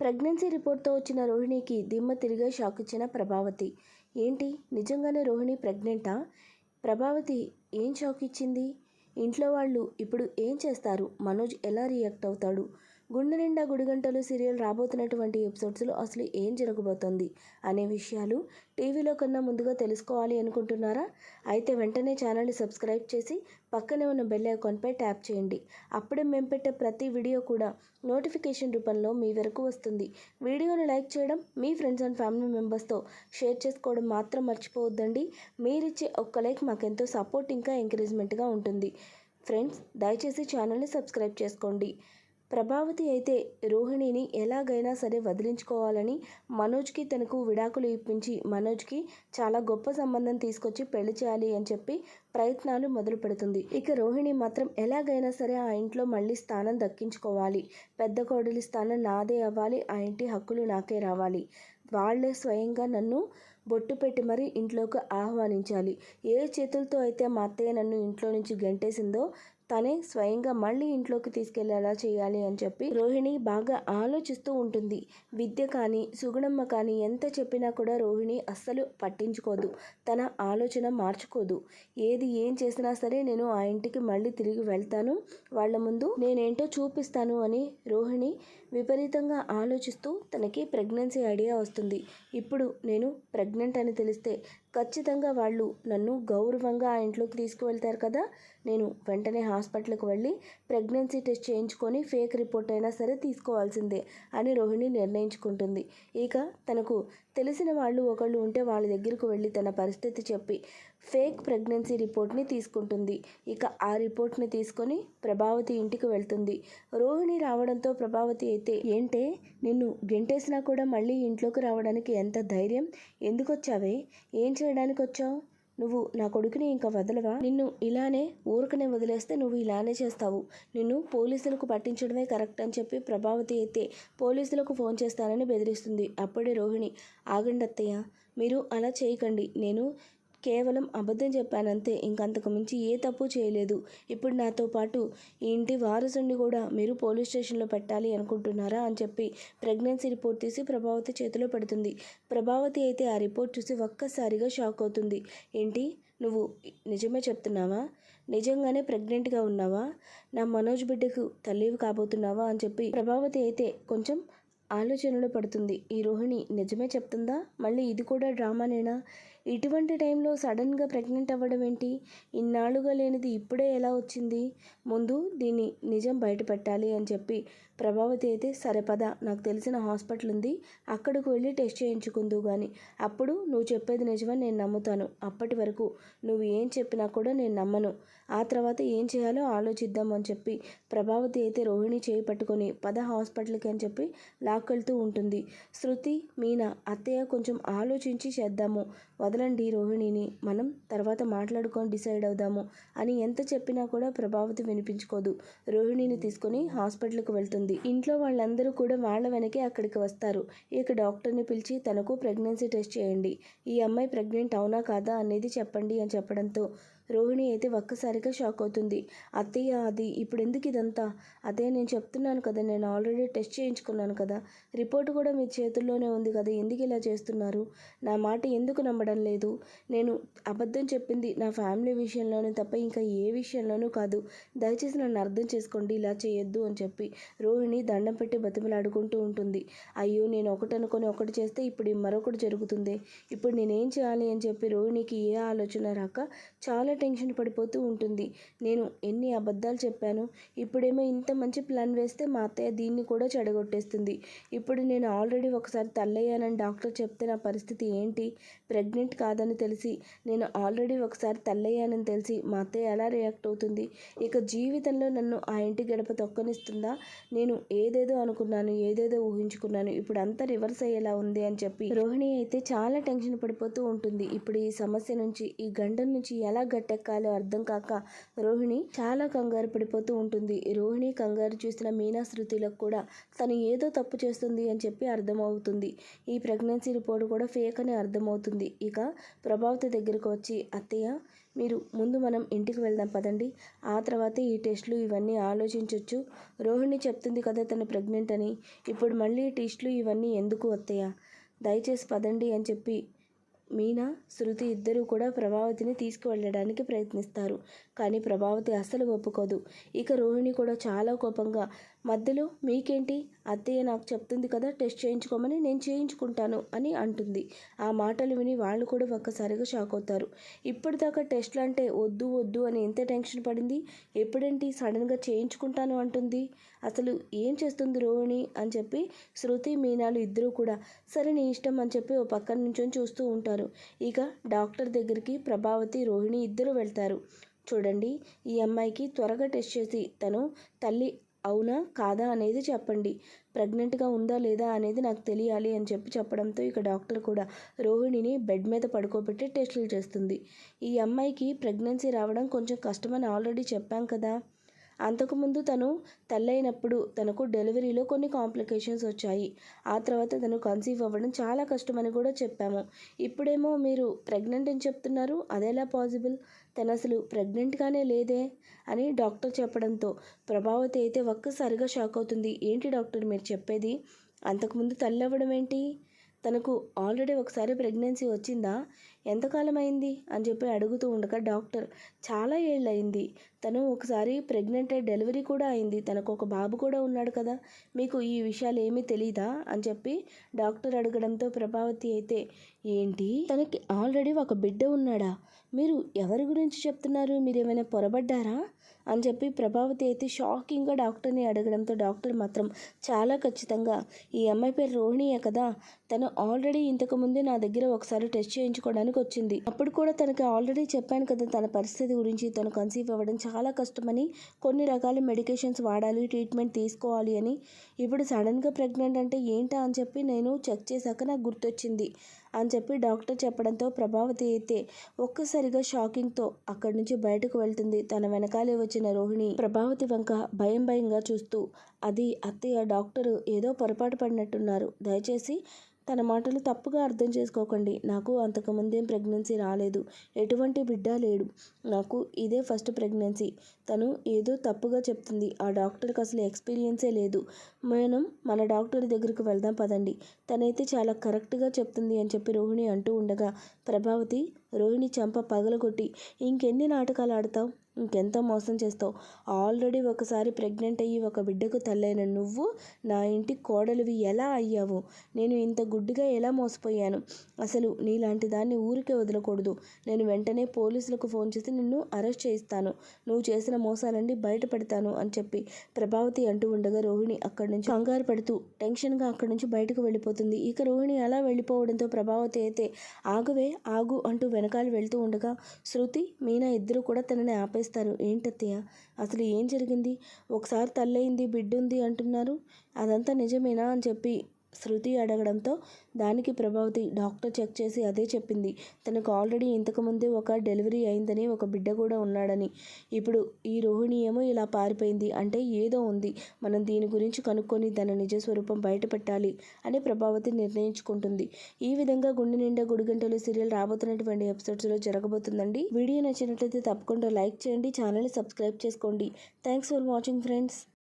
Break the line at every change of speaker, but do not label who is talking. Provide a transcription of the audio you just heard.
Pregnancy రిపోర్ట్తో వచ్చిన రోహిణికి దిమ్మ తిరిగే షాక్ ఇచ్చిన ప్రభావతి. ఏంటి, నిజంగానే రోహిణి ప్రెగ్నెంటా? ప్రభావతి ఏం షాక్ ఇచ్చింది? ఇంట్లో వాళ్ళు ఇప్పుడు ఏం చేస్తారు? మనోజ్ ఎలా రియాక్ట్ అవుతాడు? గుండె నిండా గుడిగంటలు సీరియల్ రాబోతున్నటువంటి ఎపిసోడ్స్లో అసలు ఏం జరగబోతోంది అనే విషయాలు టీవీలో కన్నా ముందుగా తెలుసుకోవాలి అనుకుంటున్నారా? అయితే వెంటనే ఛానల్ని సబ్స్క్రైబ్ చేసి పక్కనే ఉన్న బెల్ ఐకాన్పై ట్యాప్ చేయండి. అప్పుడే మేము పెట్టే ప్రతి వీడియో కూడా నోటిఫికేషన్ రూపంలో మీ వరకు వస్తుంది. వీడియోని లైక్ చేయడం, మీ ఫ్రెండ్స్ అండ్ ఫ్యామిలీ మెంబర్స్తో షేర్ చేసుకోవడం మాత్రం మర్చిపోవద్దండి. మీరిచ్చే ఒక్క లైక్ మాకెంతో సపోర్ట్ ఇంకా ఎంకరేజ్మెంట్గా ఉంటుంది. ఫ్రెండ్స్, దయచేసి ఛానల్ని సబ్స్క్రైబ్ చేసుకోండి. ప్రభావతి అయితే రోహిణిని ఎలాగైనా సరే వదిలించుకోవాలని మనోజ్కి తనకు విడాకులు ఇప్పించి మనోజ్కి చాలా గొప్ప సంబంధం తీసుకొచ్చి పెళ్లి చేయాలి అని చెప్పి ప్రయత్నాలు మొదలు పెడుతుంది. ఇక రోహిణి మాత్రం ఎలాగైనా సరే ఆ ఇంట్లో మళ్ళీ స్థానం దక్కించుకోవాలి. పెద్ద కోడలి స్థానం నాదే అవ్వాలి, ఆ ఇంటి హక్కులు నాకే రావాలి. వాళ్లే స్వయంగా నన్ను బొట్టు పెట్టి మరీ ఇంట్లోకి ఆహ్వానించాలి. ఏ చేతులతో అయితే మా అత్తయ్య నన్ను ఇంట్లో నుంచి గెంటేసిందో తనే స్వయంగా మళ్ళీ ఇంట్లోకి తీసుకెళ్లేలా చేయాలి అని చెప్పి రోహిణి బాగా ఆలోచిస్తూ ఉంటుంది. విద్య కానీ సుగుణమ్మ కానీ ఎంత చెప్పినా కూడా రోహిణి అస్సలు పట్టించుకోదు. తన ఆలోచన మార్చుకోదు. ఏం చేసినా సరే నేను ఆ ఇంటికి మళ్ళీ తిరిగి వెళ్తాను, వాళ్ళ ముందు నేనేంటో చూపిస్తాను అని రోహిణి విపరీతంగా ఆలోచిస్తూ తనకి ప్రెగ్నెన్సీ ఐడియా వస్తుంది. ఇప్పుడు నేను ప్రెగ్నెంట్ అని తెలిస్తే ఖచ్చితంగా వాళ్ళు నన్ను గౌరవంగా ఆ ఇంట్లోకి తీసుకువెళ్తారు కదా. నేను వెంటనే హాస్పిటల్కి వెళ్ళి ప్రెగ్నెన్సీ టెస్ట్ చేయించుకొని ఫేక్ రిపోర్ట్ అయినా సరే తీసుకోవాల్సిందే అని రోహిణి నిర్ణయించుకుంటుంది. ఇక తనకు తెలిసిన వాళ్ళు ఒకళ్ళు ఉంటే వాళ్ళ దగ్గరకు వెళ్ళి తన పరిస్థితి చెప్పి ఫేక్ ప్రెగ్నెన్సీ రిపోర్ట్ని తీసుకుంటుంది. ఇక ఆ రిపోర్ట్ని తీసుకొని ప్రభావతి ఇంటికి వెళ్తుంది. రోహిణి రావడంతో ప్రభావతి అయితే, ఏంటే నిన్ను గెంటేసినా కూడా మళ్ళీ ఇంట్లోకి రావడానికి ఎంత ధైర్యం? ఎందుకు వచ్చావే? ఏం చేయడానికి వచ్చావు? నువ్వు నా కొడుకుని ఇంకా వదలవా? నిన్ను ఇలానే ఊరకనే వదిలేస్తే నువ్వు ఇలానే చేస్తావు. నిన్ను పోలీసులకు పట్టించడమే కరెక్ట్ అని చెప్పి ప్రభావతి అయితే పోలీసులకు ఫోన్ చేస్తానని బెదిరిస్తుంది. అప్పుడే రోహిణి, ఆగండి అత్తయ్య, మీరు అలా చేయకండి. నేను కేవలం అబద్ధం చెప్పానంతే, ఇంకంతకు మించి ఏ తప్పు చేయలేదు. ఇప్పుడు నాతో పాటు ఈ ఇంటి వారసుని కూడా మీరు పోలీస్ స్టేషన్లో పెట్టాలి అనుకుంటున్నారా అని చెప్పి ప్రెగ్నెన్సీ రిపోర్ట్ తీసి ప్రభావతి చేతిలో పెడుతుంది. ప్రభావతి అయితే ఆ రిపోర్ట్ చూసి ఒక్కసారిగా షాక్ అవుతుంది. ఏంటి, నువ్వు నిజమే చెప్తున్నావా? నిజంగానే ప్రెగ్నెంట్గా ఉన్నావా? నా మనోజ్ బిడ్డకు తల్లివి కాబోతున్నావా అని చెప్పి ప్రభావతి అయితే కొంచెం ఆలోచనలో పడుతుంది. ఈ రోహిణి నిజమే చెప్తుందా? మళ్ళీ ఇది కూడా డ్రామానేనా? ఇటువంటి టైంలో సడన్గా ప్రెగ్నెంట్ అవ్వడం ఏంటి? ఇన్నాళ్ళుగా లేనిది ఇప్పుడే ఎలా వచ్చింది? ముందు దీన్ని నిజం బయట పెట్టాలి అని చెప్పి ప్రభావతి అయితే, సరే పద, నాకు తెలిసిన హాస్పిటల్ ఉంది, అక్కడికి వెళ్ళి టెస్ట్ చేయించుకుందు కానీ అప్పుడు నువ్వు చెప్పేది నిజమని నేను నమ్ముతాను. అప్పటి వరకు నువ్వు ఏం చెప్పినా కూడా నేను నమ్మను. ఆ తర్వాత ఏం చేయాలో ఆలోచిద్దాం అని చెప్పి ప్రభావతి అయితే రోహిణి చేయి పట్టుకొని పద హాస్పిటల్కి అని చెప్పి లాక్కెళ్తూ ఉంటుంది. శృతి, మీనా, అత్తయ్య కొంచెం ఆలోచించి చేద్దాము, వదలండి రోహిణిని, మనం తర్వాత మాట్లాడుకొని డిసైడ్ అవుదాము అని ఎంత చెప్పినా కూడా ప్రభావతి వినిపించుకోదు. రోహిణిని తీసుకొని హాస్పిటల్కి వెళ్తుంది. ఇంట్లో వాళ్ళందరూ కూడా వాళ్ళ వెనకే అక్కడికి వస్తారు. ఇక డాక్టర్ని పిలిచి తనకు ప్రెగ్నెన్సీ టెస్ట్ చేయండి, ఈ అమ్మాయి ప్రెగ్నెంట్ అవునా కాదా అనేది చెప్పండి అని చెప్పడంతో రోహిణి అయితే ఒక్కసారిగా షాక్ అవుతుంది. అత్తయ్య, అది ఇప్పుడు ఎందుకు ఇదంతా? అదే నేను చెప్తున్నాను కదా, నేను ఆల్రెడీ టెస్ట్ చేయించుకున్నాను కదా, రిపోర్ట్ కూడా మీ చేతుల్లోనే ఉంది కదా, ఎందుకు ఇలా చేస్తున్నారు? నా మాట ఎందుకు నమ్మడం లేదు? నేను అబద్ధం చెప్పింది నా ఫ్యామిలీ విషయంలోనే తప్ప ఇంకా ఏ విషయంలోనూ కాదు. దయచేసి నన్ను అర్థం చేసుకోండి, ఇలా చేయొద్దు అని చెప్పి రోహిణి దండం పెట్టి బతిమలాడుకుంటూ ఉంటుంది. అయ్యో, నేను ఒకటి అనుకొని ఒకటి చేస్తే ఇప్పుడు మరొకటి జరుగుతుంది, ఇప్పుడు నేనేం చేయాలి అని చెప్పి రోహిణికి ఏ ఆలోచన రాక చాలా టెన్షన్ పడిపోతూ ఉంటుంది. నేను ఎన్ని అబద్ధాలు చెప్పాను, ఇప్పుడేమో ఇంత మంచి ప్లాన్ వేస్తే మా అత్తయ్య దీన్ని కూడా చెడగొట్టేస్తుంది. ఇప్పుడు నేను ఆల్రెడీ ఒకసారి తల్లయ్యానని డాక్టర్ చెప్తే నా పరిస్థితి ఏంటి? ప్రెగ్నెంట్ కాదని తెలిసి, నేను ఆల్రెడీ ఒకసారి తల్లయ్యానని తెలిసి మా అత్తయ్య ఎలా రియాక్ట్ అవుతుంది? ఇక జీవితంలో నన్ను ఆ ఇంటి గడప తొక్కనిస్తుందా? నేను ఏదేదో అనుకున్నాను, ఏదేదో ఊహించుకున్నాను, ఇప్పుడు అంతా రివర్స్ అయ్యేలా ఉంది అని చెప్పి రోహిణి అయితే చాలా టెన్షన్ పడిపోతూ ఉంటుంది. ఇప్పుడు ఈ సమస్య నుంచి, ఈ గండం నుంచి ఎలా గట్టెక్కాలో అర్థం కాక రోహిణి చాలా కంగారు పడిపోతూ ఉంటుంది. రోహిణి కంగారు చూసిన మీనా శృతిలకు కూడా తను ఏదో తప్పు చేస్తుంది అని చెప్పి అర్థమవుతుంది. ఈ ప్రెగ్నెన్సీ రిపోర్ట్ కూడా ఫేక్ అని అర్థమవుతుంది. ఇక ప్రభావతి దగ్గరకు వచ్చి, అత్తయ్య మీరు ముందు మనం ఇంటికి వెళ్దాం పదండి, ఆ తర్వాత ఈ టెస్టులు ఇవన్నీ ఆలోచించవచ్చు. రోహిణి చెప్తుంది కదా తను ప్రెగ్నెంట్ అని, ఇప్పుడు మళ్ళీ టెస్టులు ఇవన్నీ ఎందుకు అత్తయ్య, దయచేసి పదండి అని చెప్పి మీనా శృతి ఇద్దరూ కూడా ప్రభావతిని తీసుకువెళ్ళడానికి ప్రయత్నిస్తారు. కానీ ప్రభావతి అస్సలు ఒప్పుకోదు. ఇక రోహిణి కూడా చాలా కోపంగా, మధ్యలో మీకేంటి, అత్తయ్య నాకు చెప్తుంది కదా టెస్ట్ చేయించుకోమని, నేను చేయించుకుంటాను అని అంటుంది. ఆ మాటలు విని వాళ్ళు కూడా ఒక్కసారిగా షాక్ అవుతారు. ఇప్పటిదాకా టెస్ట్లు అంటే వద్దు వద్దు అని ఎంత టెన్షన్ పడింది, ఎప్పుడేంటి సడన్గా చేయించుకుంటాను అంటుంది, అసలు ఏం చేస్తుంది రోహిణి అని చెప్పి శృతి మీనాలు ఇద్దరూ కూడా సరే నీ ఇష్టం అని చెప్పి ఓ పక్కన నుంచొని చూస్తూ ఉంటారు. ఇక డాక్టర్ దగ్గరికి ప్రభావతి రోహిణి ఇద్దరు వెళ్తారు. చూడండి, ఈ అమ్మాయికి త్వరగా టెస్ట్ చేసి తను తల్లి అవునా కాదా అనేది చెప్పండి, ప్రెగ్నెంట్గా ఉందా లేదా అనేది నాకు తెలియాలి అని చెప్పి చెప్పడంతో ఇక డాక్టర్ కూడా రోహిణిని బెడ్ మీద పడుకోబెట్టి టెస్టులు చేస్తుంది. ఈ అమ్మాయికి ప్రెగ్నెన్సీ రావడం కొంచెం కష్టమని ఆల్రెడీ చెప్పాం కదా, అంతకుముందు తను తల్లైనప్పుడు తనకు డెలివరీలో కొన్ని కాంప్లికేషన్స్ వచ్చాయి. ఆ తర్వాత తను కన్సీవ్ అవ్వడం చాలా కష్టమని కూడా చెప్పాము. ఇప్పుడేమో మీరు ప్రెగ్నెంట్ అని చెప్తున్నారు, అదెలా పాసిబుల్, తను అసలు ప్రెగ్నెంట్గానే లేదే అని డాక్టర్ చెప్పడంతో ప్రభావతి అయితే ఒక్కసారిగా షాక్ అవుతుంది. ఏంటి డాక్టర్ మీరు చెప్పేది, అంతకుముందు తల్లి అవ్వడం ఏంటి, తనకు ఆల్రెడీ ఒకసారి ప్రెగ్నెన్సీ వచ్చిందా, ఎంతకాలం అయింది అని చెప్పి అడుగుతూ ఉండగా డాక్టర్ చాలా ఏళ్ళయింది, తను ఒకసారి ప్రెగ్నెంట్ అయి డెలివరీ కూడా అయింది, తనకు ఒక బాబు కూడా ఉన్నాడు కదా, మీకు ఈ విషయాలు ఏమీ తెలీదా అని చెప్పి డాక్టర్ అడగడంతో ప్రభావతి అయితే ఏంటి తనకి ఆల్రెడీ ఒక బిడ్డ ఉన్నాడా, మీరు ఎవరి గురించి చెప్తున్నారు, మీరు ఏమైనా పొరబడ్డారా అని చెప్పి ప్రభావతి అయితే షాకింగ్గా డాక్టర్ని అడగడంతో డాక్టర్ మాత్రం చాలా ఖచ్చితంగా ఈ అమ్మాయి పేరు రోహిణియే కదా, తను ఆల్రెడీ ఇంతకుముందే నా దగ్గర ఒకసారి టెస్ట్ చేయించుకోవడానికి వచ్చింది, అప్పుడు కూడా తనకి ఆల్రెడీ చెప్పాను కదా తన పరిస్థితి గురించి, తను కన్సీవ్ అవ్వడం చాలా కష్టమని, కొన్ని రకాల మెడికేషన్స్ వాడాలి, ట్రీట్మెంట్ తీసుకోవాలి అని, ఇప్పుడు సడన్గా ప్రెగ్నెంట్ అంటే ఏంటా అని చెప్పి నేను చెక్ చేశాక నాకు గుర్తొచ్చింది అని చెప్పి డాక్టర్ చెప్పడంతో ప్రభావతి అయితే ఒక్కసారిగా షాకింగ్తో అక్కడి నుంచి బయటకు వెళ్తుంది. తన వెనకాలే వచ్చిన రోహిణి ప్రభావతి వంక భయంగా చూస్తూ, అది అత్తయ్య, డాక్టరు ఏదో పొరపాటు పడినట్టున్నారు, దయచేసి తన మాటలు తప్పుగా అర్థం చేసుకోకండి, నాకు అంతకుముందేం ప్రెగ్నెన్సీ రాలేదు, ఎటువంటి బిడ్డ లేడు, నాకు ఇదే ఫస్ట్ ప్రెగ్నెన్సీ, తను ఏదో తప్పుగా చెప్తుంది, ఆ డాక్టర్కి అసలు ఎక్స్పీరియన్సే లేదు, మన డాక్టర్ దగ్గరికి వెళ్దాం పదండి, తనైతే చాలా కరెక్ట్గా చెప్తుంది అని చెప్పి రోహిణి అంటూ ఉండగా ప్రభావతి రోహిణి చంప పగలగొట్టి, ఇంకెన్ని నాటకాలు ఆడతావు, ఇంకెంత మోసం చేస్తావు, ఆల్రెడీ ఒకసారి ప్రెగ్నెంట్ అయ్యి ఒక బిడ్డకు తల్లైన నువ్వు నా ఇంటి కోడలివి ఎలా అయ్యావు, నేను ఇంత గుడ్డిగా ఎలా మోసపోయాను, అసలు నీలాంటి దాన్ని ఊరికే వదలకూడదు, నేను వెంటనే పోలీసులకు ఫోన్ చేసి నిన్ను అరెస్ట్ చేయిస్తాను, నువ్వు చేసిన మోసాలన్నీ బయట పెడతాను అని చెప్పి ప్రభావతి అంటూ ఉండగా రోహిణి అక్కడి నుంచి కంగారు పడుతూ టెన్షన్గా అక్కడి నుంచి బయటకు వెళ్ళిపోతుంది. ఇక రోహిణి అలా వెళ్ళిపోవడంతో ప్రభావతి అయితే ఆగవే ఆగు అంటూ వెనకాల వెళ్తూ ఉండగా శృతి మీనా ఇద్దరు కూడా తనని ఆపేస్తారు. ఏంటత్తయ్య అసలు ఏం జరిగింది, ఒకసారి తల్లయింది బిడ్డుంది అంటున్నారు, అదంతా నిజమేనా అని చెప్పి శృతి అడగడంతో దానికి ప్రభావతి డాక్టర్ చెక్ చేసి అదే చెప్పింది, తనకు ఆల్రెడీ ఇంతకుముందే ఒక డెలివరీ అయిందని, ఒక బిడ్డ కూడా ఉన్నాడని, ఇప్పుడు ఈ రోహిణి ఏమో ఇలా పారిపోయింది అంటే ఏదో ఉంది, మనం దీని గురించి కనుక్కొని తన నిజస్వరూపం బయట పెట్టాలి అని ప్రభావతి నిర్ణయించుకుంటుంది. ఈ విధంగా గుండె నిండా గుడిగంటలు సీరియల్ రాబోతున్నటువంటి ఎపిసోడ్స్లో జరగబోతుందండి. వీడియో నచ్చినట్లయితే తప్పకుండా లైక్ చేయండి, ఛానల్ని సబ్స్క్రైబ్ చేసుకోండి. Thanks for watching friends.